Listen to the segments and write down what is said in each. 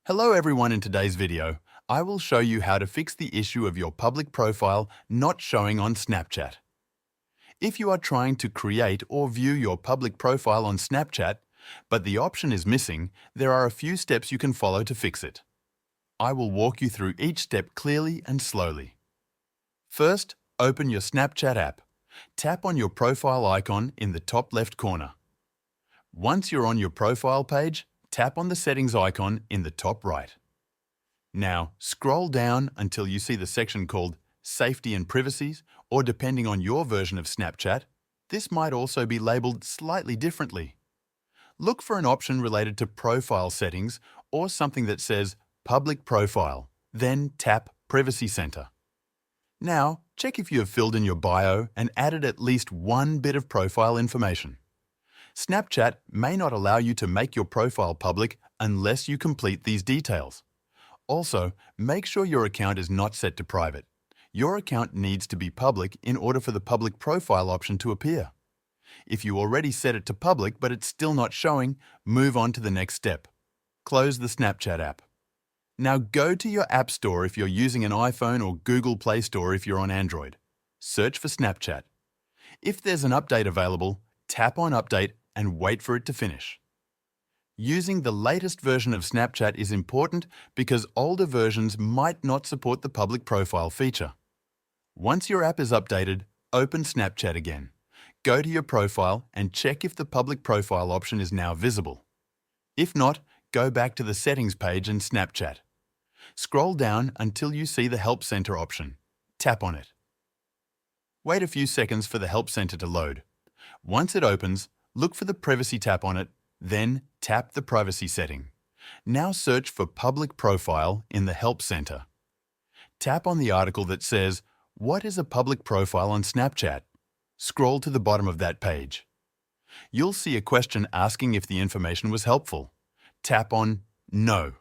Hello everyone, in today's video, I will show you how to fix the issue of your public profile not showing on Snapchat. If you are trying to create or view your public profile on Snapchat, but the option is missing, there are a few steps you can follow to fix it. I will walk you through each step clearly and slowly. First, open your Snapchat app. Tap on your profile icon in the top left corner. Once you're on your profile page, tap on the settings icon in the top right. Now, scroll down until you see the section called Safety and Privacies, or depending on your version of Snapchat, this might also be labeled slightly differently. Look for an option related to profile settings or something that says Public Profile, then tap Privacy Center. Now, check if you have filled in your bio and added at least one bit of profile information. Snapchat may not allow you to make your profile public unless you complete these details. Also, make sure your account is not set to private. Your account needs to be public in order for the public profile option to appear. If you already set it to public but it's still not showing, move on to the next step. Close the Snapchat app. Now go to your App Store if you're using an iPhone or Google Play Store if you're on Android. Search for Snapchat. If there's an update available, tap on Update and wait for it to finish. Using the latest version of Snapchat is important because older versions might not support the public profile feature. Once your app is updated, open Snapchat again. Go to your profile and check if the public profile option is now visible. If not, go back to the settings page in Snapchat. Scroll down until you see the Help Center option. Tap on it. Wait a few seconds for the Help Center to load. Once it opens, look for the Privacy tab on it, then tap the Privacy setting. Now search for Public Profile in the Help Center. Tap on the article that says, "What is a public profile on Snapchat?" Scroll to the bottom of that page. You'll see a question asking if the information was helpful. Tap on No.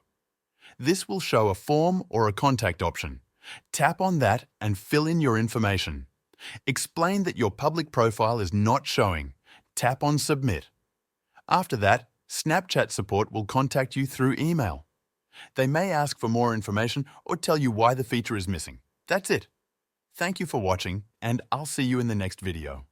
This will show a form or a contact option. Tap on that and fill in your information. Explain that your public profile is not showing. Tap on Submit. After that, Snapchat support will contact you through email. They may ask for more information or tell you why the feature is missing. That's it. Thank you for watching, and I'll see you in the next video.